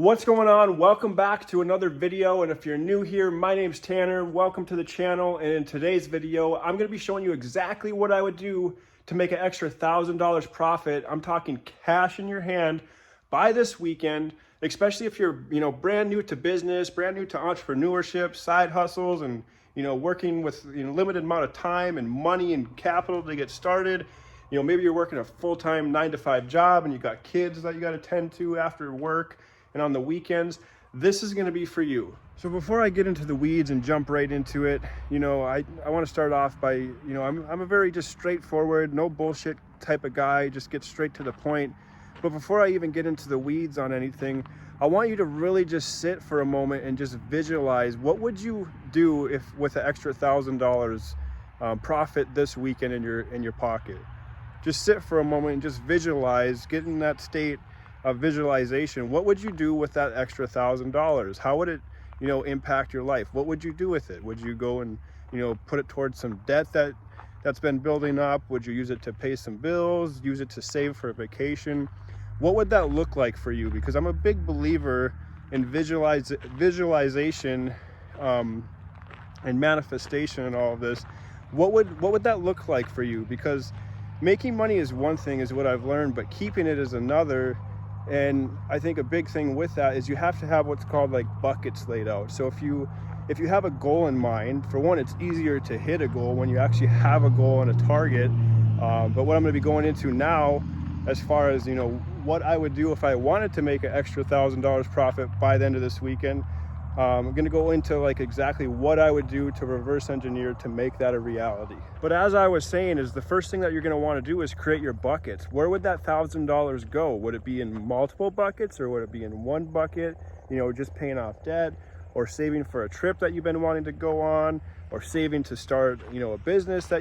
What's going on? Welcome back to another video, and if you're new here, my name's Tanner. Welcome to the channel, and in today's video, I'm going to be showing you exactly what I would do to make an extra $1,000 profit. I'm talking cash in your hand by this weekend, especially if you're, brand new to business, brand new to entrepreneurship, side hustles, and, working with, limited amount of time and money and capital to get started. Maybe you're working a full-time 9-to-5 job and you got kids that you got to tend to after work and on the weekends. This is going to be for you. So before I get into the weeds and jump right into it, I want to start off by, I'm a very just straightforward, no bullshit type of guy, just get straight to the point. But before I even get into the weeds on anything, I want you to really just sit for a moment and just visualize what would you do if with an extra $1,000 profit this weekend in your pocket. Just sit for a moment and just visualize, get in that state of visualization. What would you do with that extra $1,000? How would it, impact your life? What would you do with it? Would you go and, put it towards some debt that's been building up? Would you use it to pay some bills? Use it to save for a vacation? What would that look like for you? Because I'm a big believer in visualization and manifestation and all of this. What would that look like for you? Because making money is one thing, is what I've learned, but keeping it is another. And I think a big thing with that is you have to have what's called like buckets laid out. So if you have a goal in mind, for one, it's easier to hit a goal when you actually have a goal and a target. But what I'm going to be going into now, as far as what I would do if I wanted to make an extra $1,000 profit by the end of this weekend, I'm going to go into like exactly what I would do to reverse engineer to make that a reality. But as I was saying, is the first thing that you're going to want to do is create your buckets. Where would that $1,000 go? Would it be in multiple buckets, or would it be in one bucket, just paying off debt, or saving for a trip that you've been wanting to go on, or saving to start, a business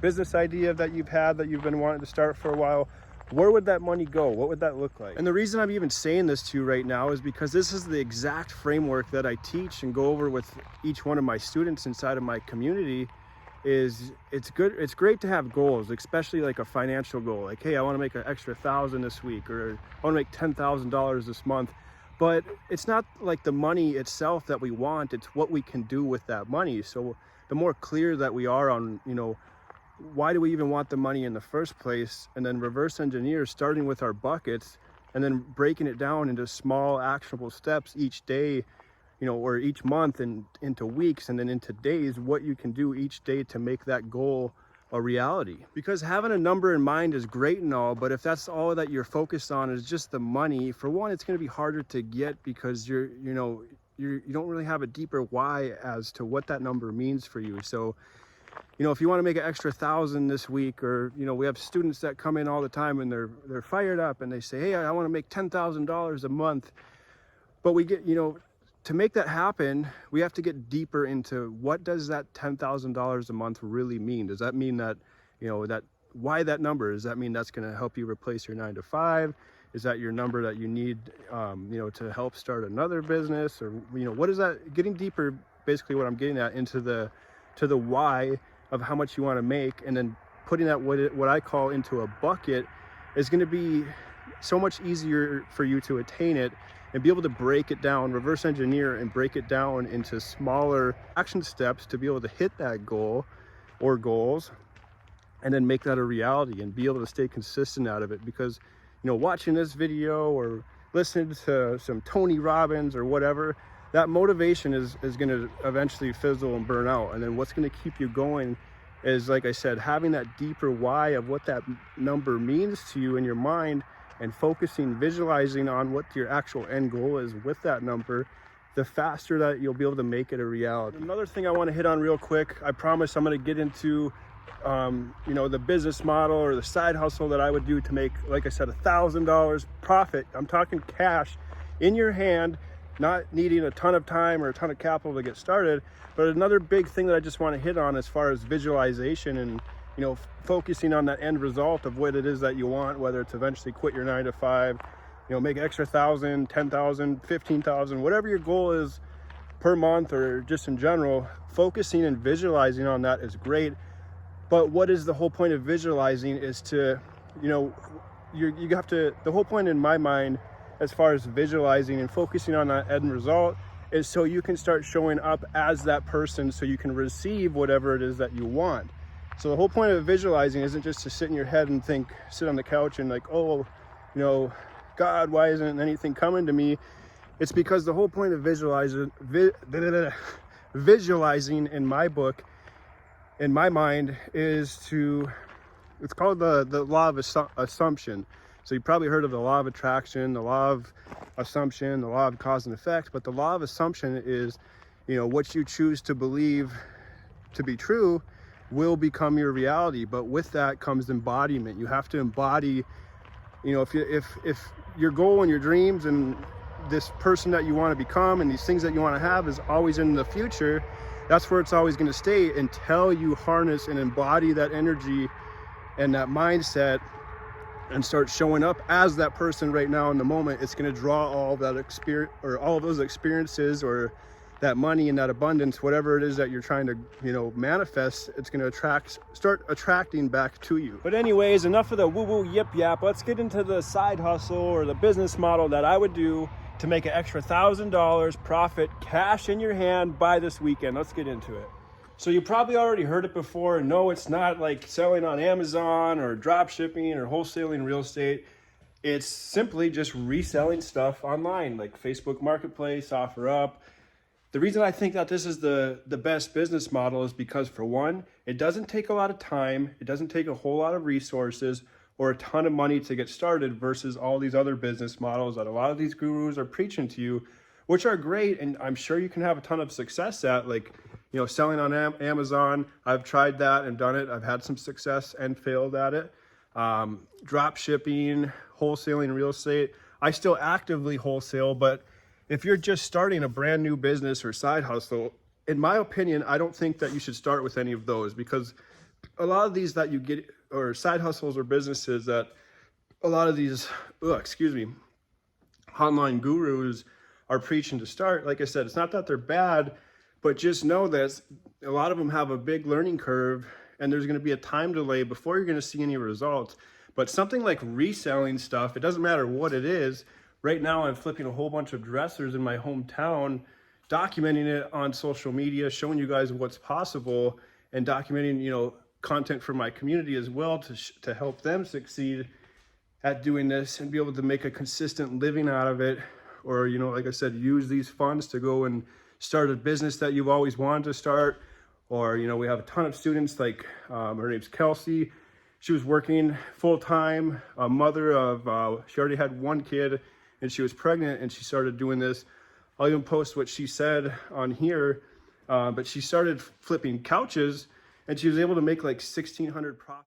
business idea that you've had that you've been wanting to start for a while? Where would that money go? What would that look like? And the reason I'm even saying this to you right now is because this is the exact framework that I teach and go over with each one of my students inside of my community. It's great to have goals, especially like a financial goal. Like, hey, I want to make an extra $1,000 this week, or I want to make $10,000 this month. But it's not like the money itself that we want, it's what we can do with that money. So the more clear that we are on, why do we even want the money in the first place, and then reverse engineer, starting with our buckets and then breaking it down into small actionable steps each day, or each month, and into weeks, and then into days, what you can do each day to make that goal a reality. Because having a number in mind is great and all, but if that's all that you're focused on is just the money, for one, it's going to be harder to get, because you don't really have a deeper why as to what that number means for you. So if you want to make an extra $1,000 this week, or, we have students that come in all the time and they're fired up and they say, hey, I want to make $10,000 a month. But we get, to make that happen, we have to get deeper into what does that $10,000 a month really mean? Does that mean that, why that number? Does that mean that's going to help you replace your 9-to-5? Is that your number that you need, to help start another business? Or, what is that? Getting deeper, basically what I'm getting at, into the why of how much you want to make, and then putting that what I call into a bucket is going to be so much easier for you to attain it and be able to break it down, reverse engineer and break it down into smaller action steps to be able to hit that goal or goals, and then make that a reality and be able to stay consistent out of it. Because watching this video or listening to some Tony Robbins or whatever, that motivation is going to eventually fizzle and burn out. And then what's going to keep you going is, like I said, having that deeper why of what that number means to you in your mind, and focusing, visualizing on what your actual end goal is with that number, the faster that you'll be able to make it a reality. Another thing I want to hit on real quick, I promise I'm going to get into the business model or the side hustle that I would do to make, like I said, $1,000 profit. I'm talking cash in your hand, not needing a ton of time or a ton of capital to get started. But another big thing that I just want to hit on as far as visualization and, focusing on that end result of what it is that you want, whether it's eventually quit your 9-to-5, make an extra $1,000, $10,000, $15,000, whatever your goal is per month or just in general, focusing and visualizing on that is great. But what is the whole point of visualizing is to, you have to, the whole point in my mind as far as visualizing and focusing on that end result, is so you can start showing up as that person so you can receive whatever it is that you want. So the whole point of visualizing isn't just to sit in your head and think, sit on the couch and like, oh, you know, God, why isn't anything coming to me? It's because the whole point of visualizing in my book, in my mind, is to, it's called the law of assumption. So you probably heard of the law of attraction, the law of assumption, the law of cause and effect. But the law of assumption is, you know, what you choose to believe to be true will become your reality. But with that comes embodiment. You have to embody, you know, if your goal and your dreams and this person that you want to become and these things that you want to have is always in the future, that's where it's always going to stay until you harness and embody that energy and that mindset and start showing up as that person right now in the moment. It's going to draw all of that experience, or all of those experiences, or that money and that abundance, whatever it is that you're trying to, you know, manifest. It's going to start attracting back to you. But anyways, enough of the woo-woo yip yap. Let's get into the side hustle or the business model that I would do to make an extra $1,000 profit, cash in your hand by this weekend. Let's get into it. So you probably already heard it before. No, it's not like selling on Amazon or drop shipping or wholesaling real estate. It's simply just reselling stuff online, like Facebook Marketplace, OfferUp. The reason I think that this is the best business model is because, for one, it doesn't take a lot of time, it doesn't take a whole lot of resources or a ton of money to get started versus all these other business models that a lot of these gurus are preaching to you, which are great, and I'm sure you can have a ton of success at, like, you know, selling on Amazon. I've tried that and done it. I've had some success and failed at it. Drop shipping, wholesaling real estate. I still actively wholesale, but if you're just starting a brand new business or side hustle, in my opinion, I don't think that you should start with any of those, because a lot of these that you get, or side hustles or businesses that a lot of these, online gurus are preaching to start, like I said, it's not that they're bad, but just know that a lot of them have a big learning curve and there's going to be a time delay before you're going to see any results. But something like reselling stuff, it doesn't matter what it is. Right now I'm flipping a whole bunch of dressers in my hometown, documenting it on social media, showing you guys what's possible, and documenting, you know, content for my community as well to help them succeed at doing this and be able to make a consistent living out of it. Or, you know, like I said, use these funds to go and start a business that you've always wanted to start. Or, you know, we have a ton of students, like her name's Kelsey. She was working full-time, a mother of, she already had one kid and she was pregnant, and she started doing this. I'll even post what she said on here, but she started flipping couches and she was able to make like $1,600 profit.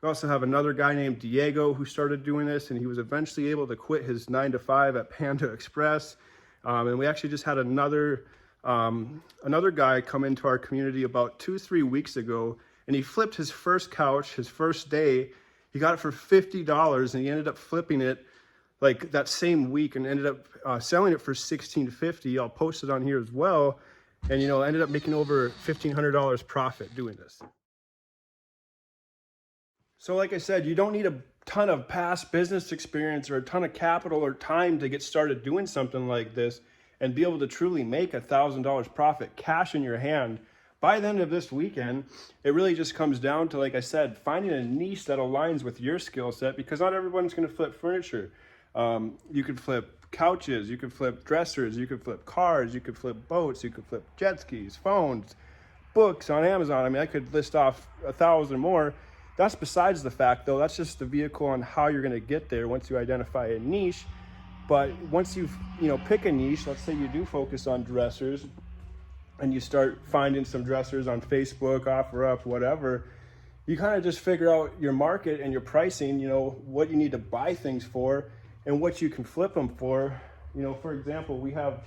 We also have another guy named Diego who started doing this, and he was eventually able to quit his 9-to-5 at Panda Express. And we actually just had another guy come into our community about 2-3 weeks ago, and he flipped his first couch, his first day. He got it for $50, and he ended up flipping it like that same week and ended up selling it for $1,650. I'll post it on here as well. And, you know, ended up making over $1,500 profit doing this. So like I said, you don't need a ton of past business experience or a ton of capital or time to get started doing something like this and be able to truly make $1,000 profit, cash in your hand by the end of this weekend. It really just comes down to, like I said, finding a niche that aligns with your skill set, because not everyone's going to flip furniture. You could flip couches, you could flip dressers, you could flip cars, you could flip boats, you could flip jet skis, phones, books on Amazon. I mean, I could list off 1,000 more. That's besides the fact, though. That's just the vehicle on how you're going to get there once you identify a niche. But once you pick a niche, let's say you do focus on dressers, and you start finding some dressers on Facebook, OfferUp, whatever, you kind of just figure out your market and your pricing, you know, what you need to buy things for and what you can flip them for. You know, for example, we have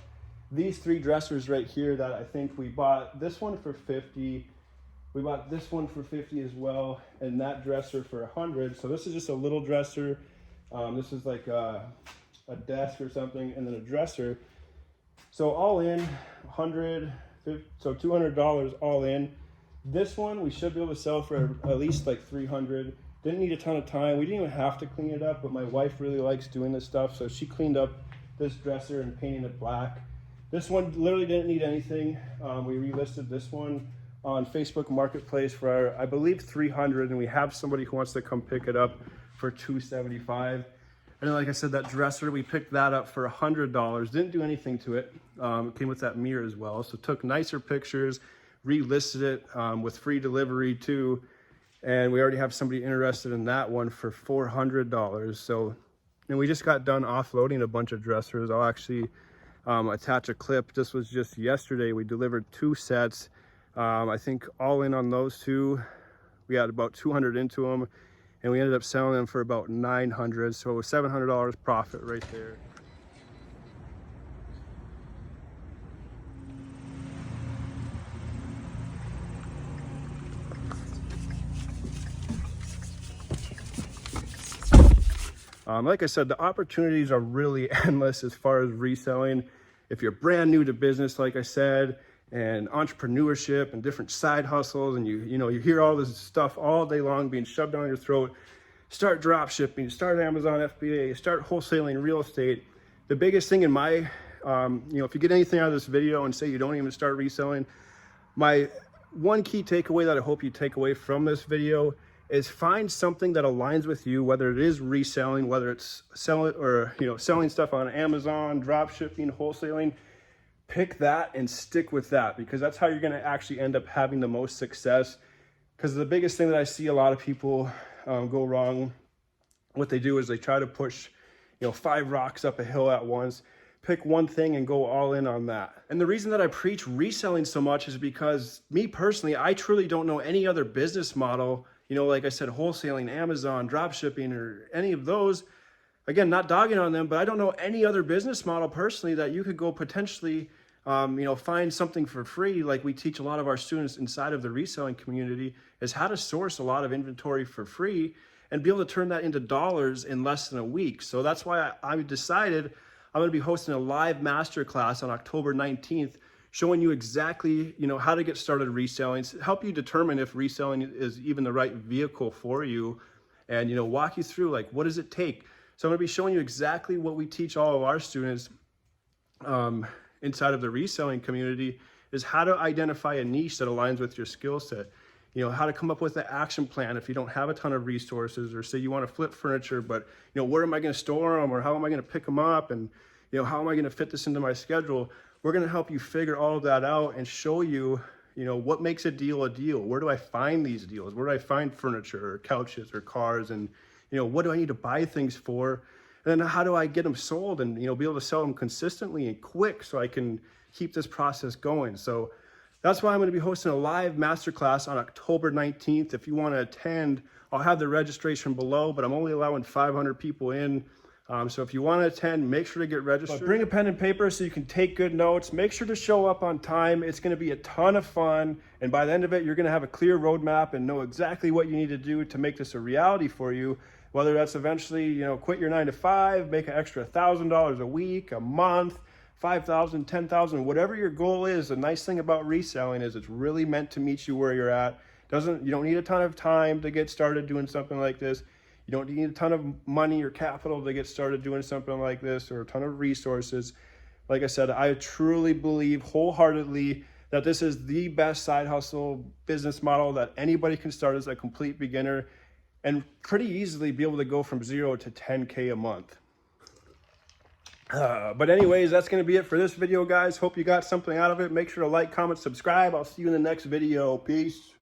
these 3 dressers right here that I think we bought this one for $50. We bought this one for $50 as well, and that dresser for $100. So this is just a little dresser. This is like a desk or something, and then a dresser. So all in, $100, so $200 all in. This one we should be able to sell for at least like $300. Didn't need a ton of time. We didn't even have to clean it up, but my wife really likes doing this stuff, so she cleaned up this dresser and painted it black. This one literally didn't need anything. We relisted this one on Facebook Marketplace for, I believe, $300, and we have somebody who wants to come pick it up for $275. And then, like I said, that dresser, we picked that up for $100. Didn't do anything to it. It came with that mirror as well. So took nicer pictures, relisted it with free delivery too. And we already have somebody interested in that one for $400. So, and we just got done offloading a bunch of dressers. I'll actually attach a clip. This was just yesterday. We delivered 2 sets. I think all in on those 2, we had about 200 into them, and we ended up selling them for about 900. So $700 profit right there. Like I said, the opportunities are really endless as far as reselling. If you're brand new to business, like I said, and entrepreneurship and different side hustles, and you hear all this stuff all day long being shoved down your throat, start drop shipping, start Amazon FBA, start wholesaling real estate. The biggest thing in my, if you get anything out of this video and say you don't even start reselling, my one key takeaway that I hope you take away from this video is find something that aligns with you, whether it is reselling, whether it's selling or selling stuff on Amazon, drop shipping, wholesaling. Pick that and stick with that, because that's how you're going to actually end up having the most success. Because the biggest thing that I see a lot of people go wrong, what they do is they try to push 5 rocks up a hill at once. Pick one thing and go all in on that. And the reason that I preach reselling so much is because me personally, I truly don't know any other business model, like I said, wholesaling, Amazon, drop shipping, or any of those. Again, not dogging on them, but I don't know any other business model personally that you could go potentially, find something for free. Like we teach a lot of our students inside of the reselling community is how to source a lot of inventory for free and be able to turn that into dollars in less than a week. So that's why I decided I'm going to be hosting a live masterclass on October 19th, showing you exactly, how to get started reselling, help you determine if reselling is even the right vehicle for you, and, walk you through, like, what does it take? So I'm going to be showing you exactly what we teach all of our students inside of the reselling community, is how to identify a niche that aligns with your skill set. How to come up with an action plan if you don't have a ton of resources, or say you want to flip furniture, but, where am I going to store them, or how am I going to pick them up, and, how am I going to fit this into my schedule? We're going to help you figure all of that out and show you, what makes a deal a deal? Where do I find these deals? Where do I find furniture or couches or cars? And, what do I need to buy things for? And then how do I get them sold and, be able to sell them consistently and quick so I can keep this process going? So that's why I'm going to be hosting a live masterclass on October 19th. If you want to attend, I'll have the registration below, but I'm only allowing 500 people in. So if you want to attend, make sure to get registered. But bring a pen and paper so you can take good notes. Make sure to show up on time. It's going to be a ton of fun. And by the end of it, you're going to have a clear roadmap and know exactly what you need to do to make this a reality for you. Whether that's eventually, quit your 9-to-5, make an extra $1,000 a week, a month, 5,000, 10,000, whatever your goal is. The nice thing about reselling is it's really meant to meet you where you're at. You don't need a ton of time to get started doing something like this. You don't need a ton of money or capital to get started doing something like this, or a ton of resources. Like I said, I truly believe wholeheartedly that this is the best side hustle business model that anybody can start as a complete beginner, and pretty easily be able to go from 0 to 10K a month. But anyways, that's going to be it for this video, guys. Hope you got something out of it. Make sure to like, comment, subscribe. I'll see you in the next video. Peace.